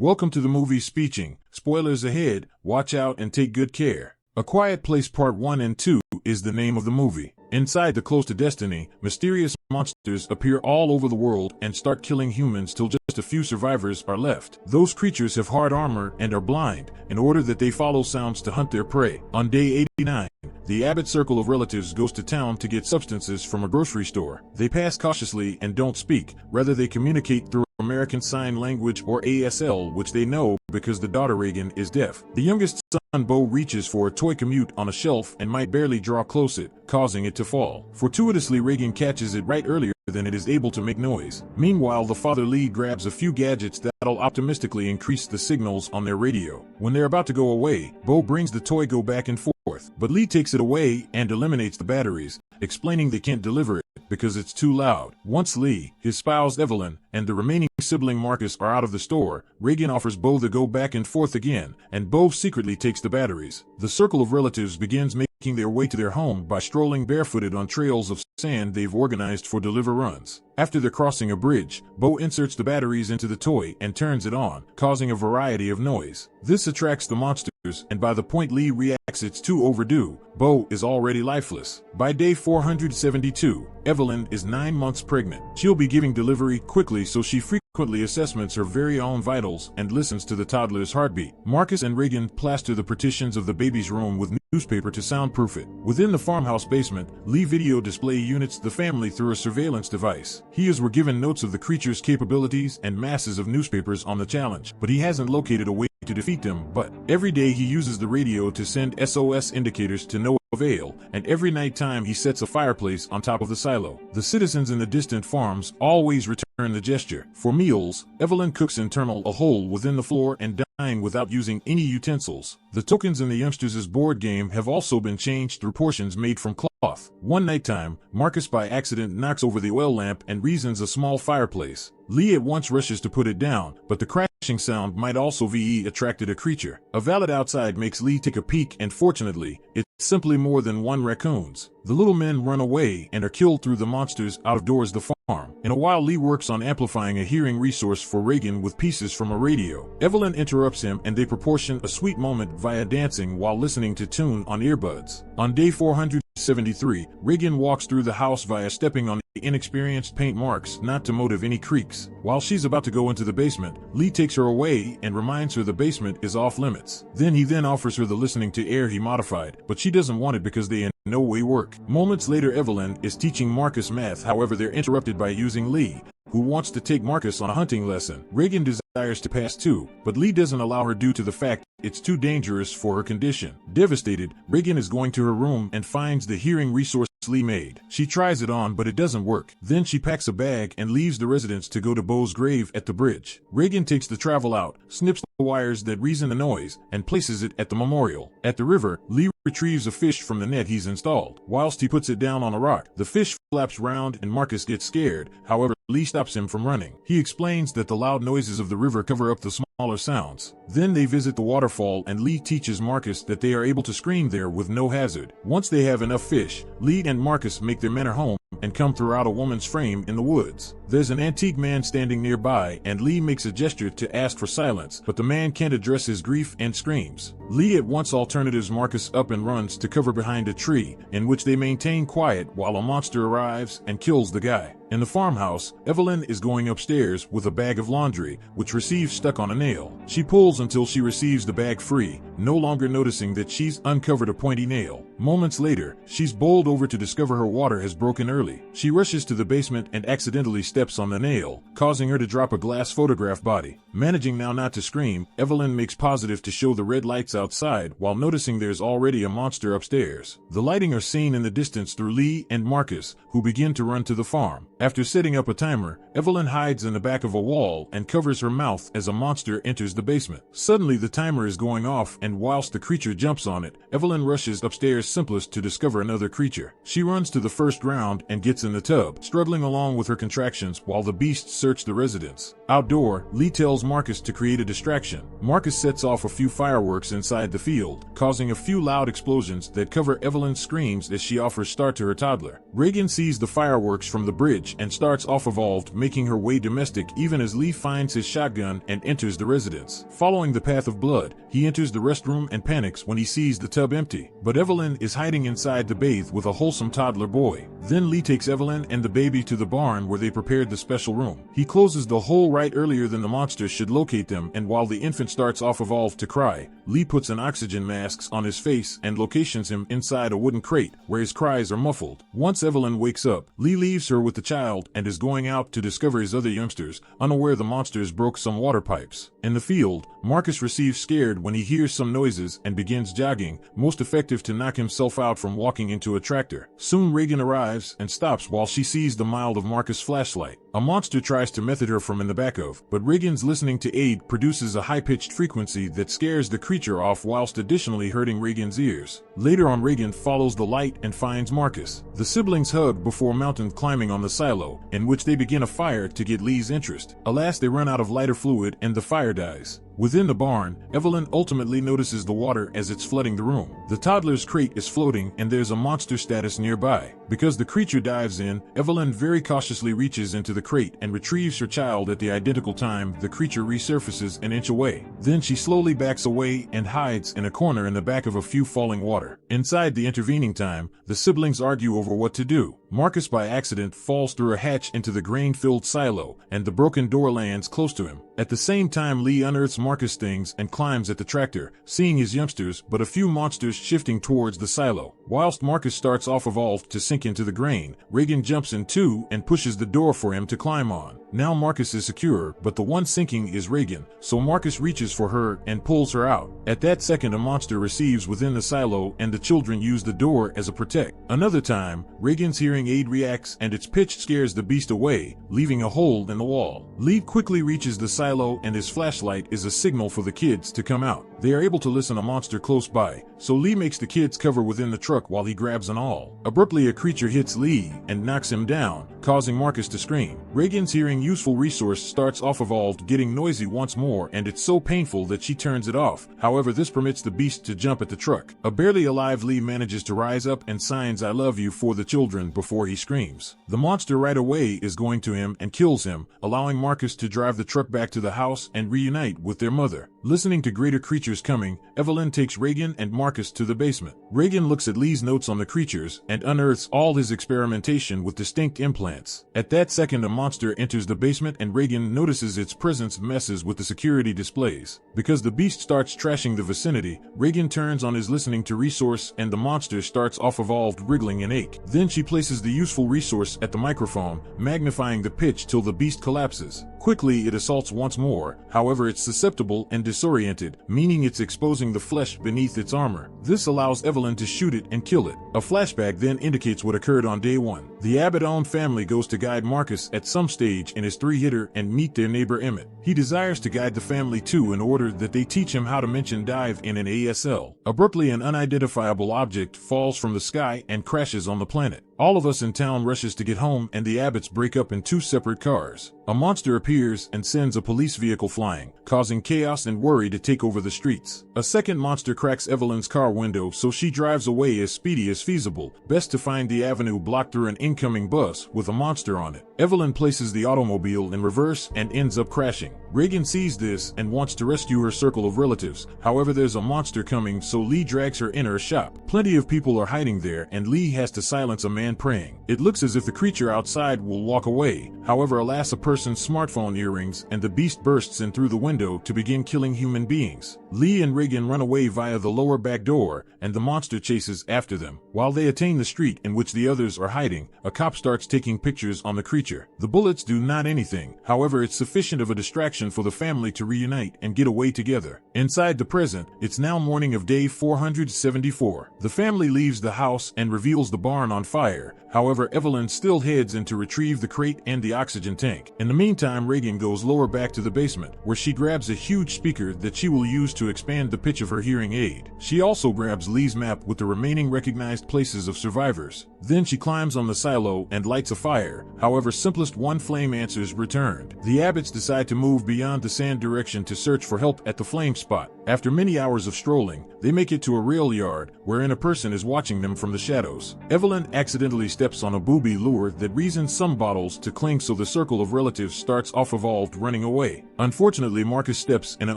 Welcome to the movie Speeching. Spoilers ahead, watch out and take good care. A Quiet Place Part 1 and 2 is the name of the movie. Inside the Close to Destiny, mysterious monsters appear all over the world and start killing humans till just a few survivors are left. Those creatures have hard armor and are blind, in order that they follow sounds to hunt their prey. On day 89, the Abbott circle of relatives goes to town to get substances from a grocery store. They pass cautiously and don't speak, rather they communicate through American Sign Language or ASL, which they know because the daughter Reagan is deaf. The youngest son Bo reaches for a toy commute on a shelf and might barely draw close it, causing it to fall. Fortuitously, Reagan catches it right earlier than it is able to make noise. Meanwhile, the father Lee grabs a few gadgets that'll optimistically increase the signals on their radio. When they're about to go away, Bo brings the toy go back and forth, but Lee takes it away and eliminates the batteries, explaining they can't deliver it because it's too loud. Once Lee, his spouse Evelyn, and the remaining sibling Marcus are out of the store, Reagan offers Bo the go back and forth again, and Bo secretly takes the batteries. The circle of relatives begins making their way to their home by strolling barefooted on trails of sand they've organized for deliver runs. After they're crossing a bridge, Bo inserts the batteries into the toy and turns it on, causing a variety of noise. This attracts the monsters, and by the point Lee reacts it's too overdue, Bo is already lifeless. By day 472, Evelyn is 9 months pregnant. She'll be giving delivery quickly, so she frequently assessments her very own vitals and listens to the toddler's heartbeat. Marcus and Reagan plaster the partitions of the baby's room with newspaper to soundproof it. Within the farmhouse basement, Lee video display units the family through a surveillance device. Were given notes of the creature's capabilities and masses of newspapers on the challenge, but he hasn't located a way to defeat them. But every day he uses the radio to send SOS indicators to no avail, and every night time he sets a fireplace on top of the silo. The citizens in the distant farms always return the gesture. For meals, Evelyn cooks internal a hole within the floor and dine without using any utensils. The tokens in the youngsters' board game have also been changed through portions made from cloth. One nighttime, Marcus by accident knocks over the oil lamp and reasons a small fireplace. Lee at once rushes to put it down, but the crashing sound might also have attracted a creature. A valet outside makes Lee take a peek, and fortunately, it's simply more than one raccoons. The little men run away and are killed through the monsters out of doors the farm. In a while, Lee works on amplifying a hearing resource for Reagan with pieces from a radio. Evelyn interrupts him and they proportion a sweet moment via dancing while listening to tune on earbuds. On day 473, Reagan walks through the house via stepping on the inexperienced paint marks not to motive any creaks. While she's about to go into the basement, Lee takes her away and reminds her the basement is off limits. He then offers her the listening to air he modified, but she doesn't want it because they in no way work. Moments later, Evelyn is teaching Marcus math, however they're interrupted by using Lee, who wants to take Marcus on a hunting lesson. Reagan desires to pass too, but Lee doesn't allow her due to the fact it's too dangerous for her condition. Devastated, Reagan is going to her room and finds the hearing resource Lee made. She tries it on, but it doesn't work. Then she packs a bag and leaves the residence to go to Bo's grave at the bridge. Reagan takes the travel out, snips the wires that reason the noise, and places it at the memorial. At the river, Lee retrieves a fish from the net he's installed. Whilst he puts it down on a rock, the fish flaps round and Marcus gets scared. However, Lee stops him from running. He explains that the loud noises of the river cover up the smaller sounds. Then they visit the waterfall and Lee teaches Marcus that they are able to scream there with no hazard. Once they have enough fish, Lee and Marcus make their manor home and come throughout a woman's frame in the woods. There's an antique man standing nearby and Lee makes a gesture to ask for silence, but the man can't address his grief and screams. Lee at once alternatives Marcus up and runs to cover behind a tree, in which they maintain quiet while a monster arrives and kills the guy. In the farmhouse, Evelyn is going upstairs with a bag of laundry, which receives stuck on a nail. She pulls until she receives the bag free, no longer noticing that she's uncovered a pointy nail. Moments later, she's bowled over to discover her water has broken early. She rushes to the basement and accidentally steps on the nail, causing her to drop a glass photograph body. Managing now not to scream, Evelyn makes positive to show the red lights outside while noticing there's already a monster upstairs. The lighting are seen in the distance through Lee and Marcus, who begin to run to the farm. After setting up a timer, Evelyn hides in the back of a wall and covers her mouth as a monster enters the basement. Suddenly the timer is going off, and whilst the creature jumps on it, Evelyn rushes upstairs simplest to discover another creature. She runs to the first round and gets in the tub, struggling along with her contractions while the beasts search the residence. Outdoor, Lee tells Marcus to create a distraction. Marcus sets off a few fireworks inside the field, causing a few loud explosions that cover Evelyn's screams as she offers start to her toddler. Reagan sees the fireworks from the bridge pitch and starts off evolved, making her way domestic even as Lee finds his shotgun and enters the residence. Following the path of blood, he enters the restroom and panics when he sees the tub empty. But Evelyn is hiding inside the bathe with a wholesome toddler boy. Then Lee takes Evelyn and the baby to the barn where they prepared the special room. He closes the hole right earlier than the monsters should locate them, and while the infant starts off evolved to cry, Lee puts an oxygen mask on his face and locations him inside a wooden crate where his cries are muffled. Once Evelyn wakes up, Lee leaves her with the child and is going out to discover his other youngsters, unaware the monsters broke some water pipes. In the field, Marcus receives scared when he hears some noises and begins jogging, most effective to knock himself out from walking into a tractor. Soon Reagan arrives and stops while she sees the mild of Marcus' flashlight. A monster tries to method her from in the back of, but Reagan's listening to aid produces a high-pitched frequency that scares the creature off whilst additionally hurting Reagan's ears. Later on, Reagan follows the light and finds Marcus. The siblings hug before mountain climbing on the silo, in which they begin a fire to get Lee's interest. Alas, they run out of lighter fluid and the fire dies. Within the barn, Evelyn ultimately notices the water as it's flooding the room. The toddler's crate is floating and there's a monster status nearby. Because the creature dives in, Evelyn very cautiously reaches into the crate and retrieves her child at the identical time the creature resurfaces an inch away. Then she slowly backs away and hides in a corner in the back of a few falling water. Inside the intervening time, the siblings argue over what to do. Marcus by accident falls through a hatch into the grain-filled silo, and the broken door lands close to him. At the same time, Lee unearths Marcus' things and climbs at the tractor, seeing his youngsters but a few monsters shifting towards the silo. Whilst Marcus starts off evolved to sink into the grain, Reagan jumps in too and pushes the door for him to climb on. Now Marcus is secure, but the one sinking is Reagan, so Marcus reaches for her and pulls her out. At that second, a monster receives within the silo and the children use the door as a protect. Another time, Reagan's hearing aid reacts and its pitch scares the beast away, leaving a hole in the wall. Lee quickly reaches the silo and his flashlight is a signal for the kids to come out. They are able to listen a monster close by, so Lee makes the kids cover within the truck while he grabs an awl. Abruptly, a creature hits Lee and knocks him down, causing Marcus to scream. Reagan's hearing useful resource starts off evolved getting noisy once more, and it's so painful that she turns it off. However, this permits the beast to jump at the truck. A barely alive Lee manages to rise up and signs "I love you" for the children before he screams. The monster right away is going to him and kills him, allowing Marcus to drive the truck back to the house and reunite with their mother. Listening to greater creatures coming, Evelyn takes Reagan and Marcus to the basement. Reagan looks at Lee's notes on the creatures and unearths all his experimentation with distinct implants. At that second, a monster enters the basement and Reagan notices its presence messes with the security displays. Because the beast starts trashing the vicinity, Reagan turns on his listening to resource and the monster starts off evolved wriggling in ache. Then she places the useful resource at the microphone, magnifying the pitch till the beast collapses. Quickly it assaults once more, however it's susceptible and disoriented, meaning it's exposing the flesh beneath its armor. This allows Evelyn to shoot it and kill it. A flashback then indicates what occurred on day one. The Abbott-owned family goes to guide Marcus at some stage in his three-hitter and meet their neighbor Emmett. He desires to guide the family too in order that they teach him how to mention dive in an ASL. Abruptly, an unidentifiable object falls from the sky and crashes on the planet. All of us in town rushes to get home and the Abbotts break up in two separate cars. A monster appears and sends a police vehicle flying, causing chaos and worry to take over the streets. A second monster cracks Evelyn's car window, so she drives away as speedy as feasible, best to find the avenue blocked through an incoming bus with a monster on it. Evelyn places the automobile in reverse and ends up crashing. Reagan sees this and wants to rescue her circle of relatives. However, there's a monster coming, so Lee drags her into a shop. Plenty of people are hiding there and Lee has to silence a man praying. It looks as if the creature outside will walk away. However, alas, a person's smartphone earrings and the beast bursts in through the window to begin killing human beings. Lee and Reagan run away via the lower back door and the monster chases after them. While they attain the street in which the others are hiding, a cop starts taking pictures on the creature. The bullets do not anything. However, it's sufficient of a distraction for the family to reunite and get away together. Inside the present, it's now morning of day 474. The family leaves the house and reveals the barn on fire. However, Evelyn still heads in to retrieve the crate and the oxygen tank. In the meantime, Reagan goes lower back to the basement, where she grabs a huge speaker that she will use to expand the pitch of her hearing aid. She also grabs Lee's map with the remaining recognized places of survivors. Then she climbs on the silo and lights a fire. However, simplest one flame answers returned. The Abbotts decide to move move beyond the sand direction to search for help at the flame spot. After many hours of strolling, they make it to a rail yard, wherein a person is watching them from the shadows. Evelyn accidentally steps on a booby lure that reasons some bottles to cling, so the circle of relatives starts off evolved running away. Unfortunately, Marcus steps in an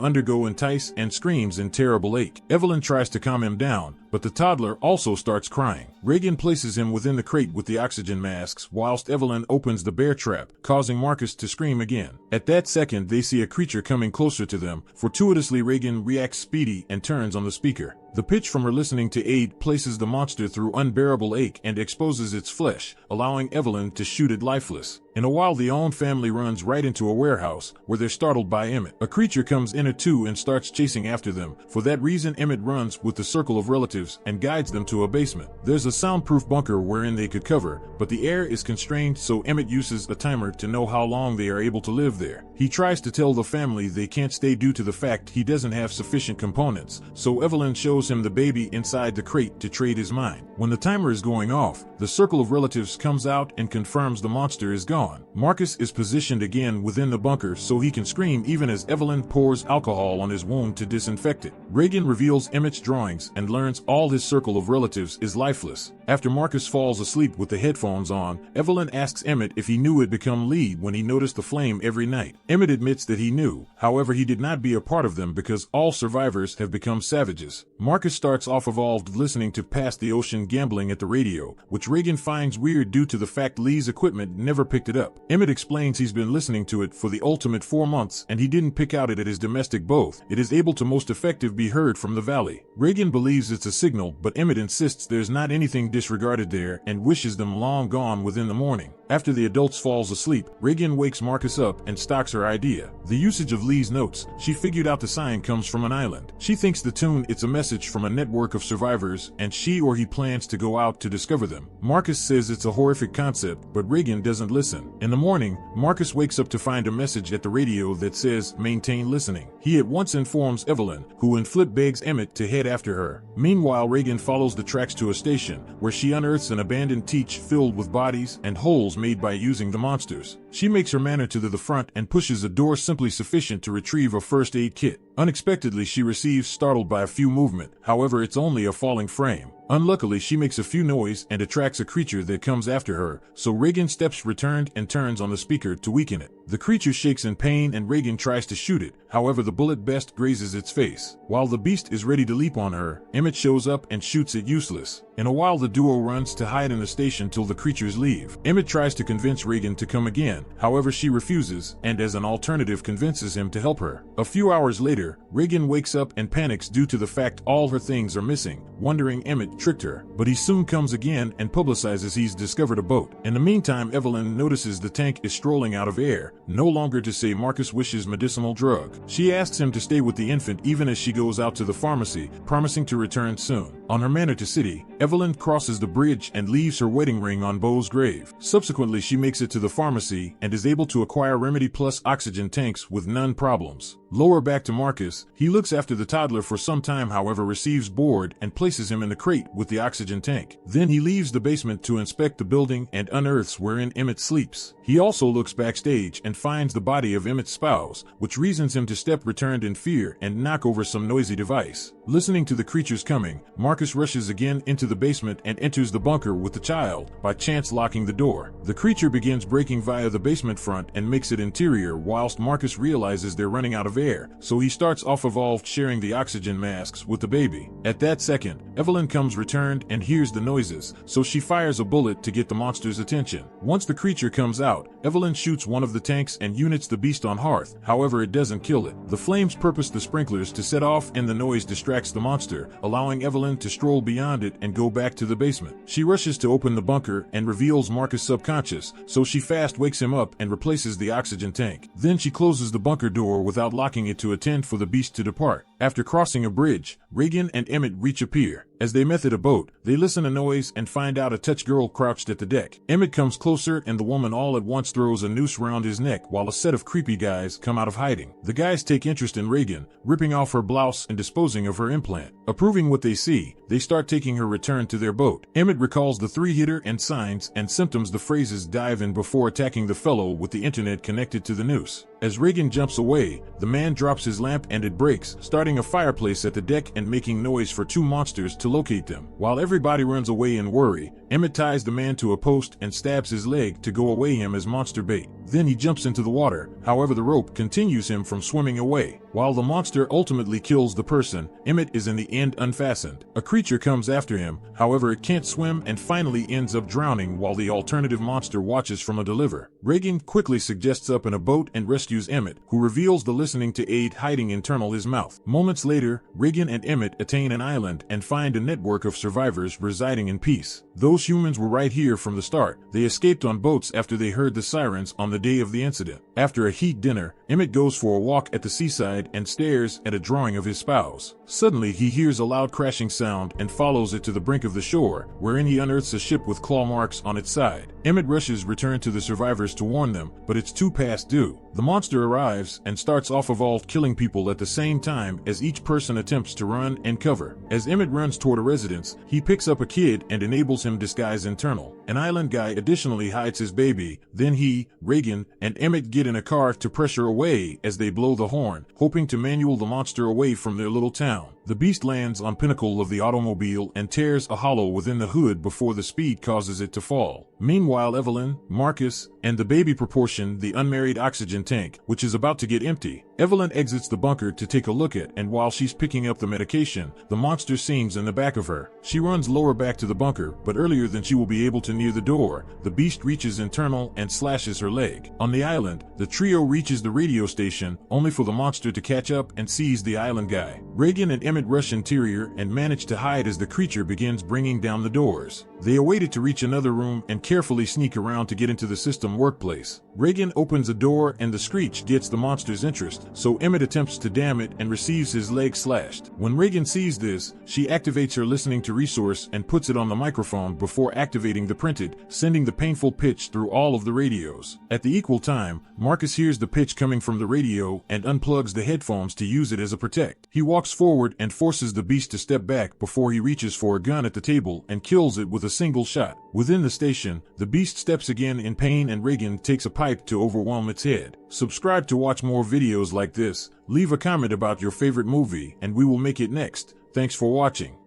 undergo entice and screams in terrible ache. Evelyn tries to calm him down, but the toddler also starts crying. Reagan places him within the crate with the oxygen masks, whilst Evelyn opens the bear trap, causing Marcus to scream again. At that second, they see a creature coming closer to them. Fortuitously, Reagan reacts speedy and turns on the speaker. The pitch from her listening to aid places the monster through unbearable ache and exposes its flesh, allowing Evelyn to shoot it lifeless. In a while, the Owen family runs right into a warehouse, where they're startled by Emmett. A creature comes in too and starts chasing after them. For that reason, Emmett runs with the circle of relatives and guides them to a basement. There's a soundproof bunker wherein they could cover, but the air is constrained, so Emmett uses a timer to know how long they are able to live there. He tries to tell the family they can't stay due to the fact he doesn't have sufficient components, so Evelyn shows him the baby inside the crate to trade his mind. When the timer is going off, the circle of relatives comes out and confirms the monster is gone. Marcus is positioned again within the bunker so he can scream even as Evelyn pours alcohol on his wound to disinfect it. Reagan reveals Emmett's drawings and learns all his circle of relatives is lifeless. After Marcus falls asleep with the headphones on, Evelyn asks Emmett if he knew it become lead when he noticed the flame every night. Emmett admits that he knew, however he did not be a part of them because all survivors have become savages. Marcus starts off evolved listening to Past the Ocean gambling at the radio, which Reagan finds weird due to the fact Lee's equipment never picked it up. Emmett explains he's been listening to it for the ultimate 4 months and he didn't pick out it at his domestic both. It is able to most effective be heard from the valley. Reagan believes it's a signal, but Emmett insists there's not anything disregarded there and wishes them long gone within the morning. After the adults falls asleep, Reagan wakes Marcus up and stocks her idea. The usage of Lee's notes, she figured out the sign comes from an island. She thinks the tune it's a message from a network of survivors and she or he plans to go out to discover them. Marcus says it's a horrific concept, but Reagan doesn't listen. In the morning, Marcus wakes up to find a message at the radio that says, "Maintain listening." He at once informs Evelyn, who in flip begs Emmett to head after her. Meanwhile, Reagan follows the tracks to a station, where she unearths an abandoned teach filled with bodies and holes made by using the monsters. She makes her manner to the front and pushes a door simply sufficient to retrieve a first aid kit. Unexpectedly, she receives startled by a few movement, however it's only a falling frame. Unluckily, she makes a few noise and attracts a creature that comes after her, so Reagan steps returned and turns on the speaker to weaken it. The creature shakes in pain and Reagan tries to shoot it, however the bullet best grazes its face. While the beast is ready to leap on her, Emmett shows up and shoots it useless. In a while, the duo runs to hide in the station till the creatures leave. Emmett tries to convince Reagan to come again, however she refuses, and as an alternative convinces him to help her. A few hours later, Reagan wakes up and panics due to the fact all her things are missing, wondering Emmett tricked her, but he soon comes again and publicizes he's discovered a boat. In the meantime, Evelyn notices the tank is strolling out of air, no longer to say Marcus wishes medicinal drug. She asks him to stay with the infant even as she goes out to the pharmacy, promising to return soon. On her manner to city, Evelyn crosses the bridge and leaves her wedding ring on Beau's grave. Subsequently, she makes it to the pharmacy and is able to acquire Remedy Plus oxygen tanks with none problems. Lower back to Marcus, he looks after the toddler for some time, however receives bored and places him in the crate with the oxygen tank. Then he leaves the basement to inspect the building and unearths wherein Emmett sleeps. He also looks backstage and finds the body of Emmett's spouse, which reasons him to step returned in fear and knock over some noisy device. Listening to the creatures coming, Marcus rushes again into the basement and enters the bunker with the child, by chance locking the door. The creature begins breaking via the basement front and makes it interior, whilst Marcus realizes they're running out of air, so he starts off evolved sharing the oxygen masks with the baby. At that second, Evelyn comes returned and hears the noises, so she fires a bullet to get the monster's attention. Once the creature comes out, Evelyn shoots one of the tanks and units the beast on hearth, however it doesn't kill it. The flames purpose the sprinklers to set off and the noise distracts the monster, allowing Evelyn to stroll beyond it and go back to the basement. She rushes to open the bunker and reveals Marcus subconscious, so she fast wakes him up and replaces the oxygen tank. Then she closes the bunker door without locking it to attend for the beast to depart. After crossing a bridge, Reagan and Emmett reach a pier. As they method a boat, they listen a noise and find out a touch girl crouched at the deck. Emmett comes closer and the woman all at once throws a noose round his neck while a set of creepy guys come out of hiding. The guys take interest in Reagan, ripping off her blouse and disposing of her implant. Approving what they see, they start taking her return to their boat. Emmett recalls the three-hitter and signs and symptoms the phrases dive in before attacking the fellow with the internet connected to the noose. As Reagan jumps away, the man drops his lamp and it breaks, starting a fireplace at the deck and making noise for two monsters to locate them. While everybody runs away in worry, Emmett ties the man to a post and stabs his leg to go away him as monster bait. Then he jumps into the water, however the rope continues him from swimming away. While the monster ultimately kills the person, Emmett is in the end unfastened. A creature comes after him, however it can't swim and finally ends up drowning while the alternative monster watches from a deliver. Reagan quickly suggests up in a boat and rescues Emmett, who reveals the listening to aid hiding internal his mouth. Moments later, Reagan and Emmett attain an island and find a network of survivors residing in peace. Those humans were right here from the start. They escaped on boats after they heard the sirens on the day of the incident. After a heat dinner, Emmett goes for a walk at the seaside and stares at a drawing of his spouse. Suddenly he hears a loud crashing sound and follows it to the brink of the shore, wherein he unearths a ship with claw marks on its side. Emmett rushes return to the survivors to warn them, but it's too past due. The monster arrives and starts off of all killing people at the same time as each person attempts to run and cover. As Emmett runs toward a residence, he picks up a kid and enables him disguise internal. An island guy additionally hides his baby. Then he, Reagan, and Emmett get in a car to pressure away as they blow the horn, hoping to manual the monster away from their little town. The beast lands on pinnacle of the automobile and tears a hollow within the hood before the speed causes it to fall. Meanwhile, Evelyn, Marcus, and the baby proportion the unmarried oxygen tank, which is about to get empty. Evelyn exits the bunker to take a look at, and while she's picking up the medication, the monster sings in the back of her. She runs lower back to the bunker, but earlier than she will be able to near the door, the beast reaches internal and slashes her leg. On the island, the trio reaches the radio station, only for the monster to catch up and seize the island guy. Reagan and Emmett rush interior and manage to hide as the creature begins bringing down the doors. They await it to reach another room and carefully sneak around to get into the system workplace. Reagan opens a door and the screech gets the monster's interest, so Emmett attempts to dam it and receives his leg slashed. When Reagan sees this, she activates her listening to resource and puts it on the microphone before activating the printed, sending the painful pitch through all of the radios. At the equal time, Marcus hears the pitch coming from the radio and unplugs the headphones to use it as a protect. He walks forward and forces the beast to step back before he reaches for a gun at the table and kills it with a single shot. Within the station, the beast steps again in pain and Reagan takes a pipe to overwhelm its head. Subscribe to watch more videos like this, leave a comment about your favorite movie and we will make it next. Thanks for watching.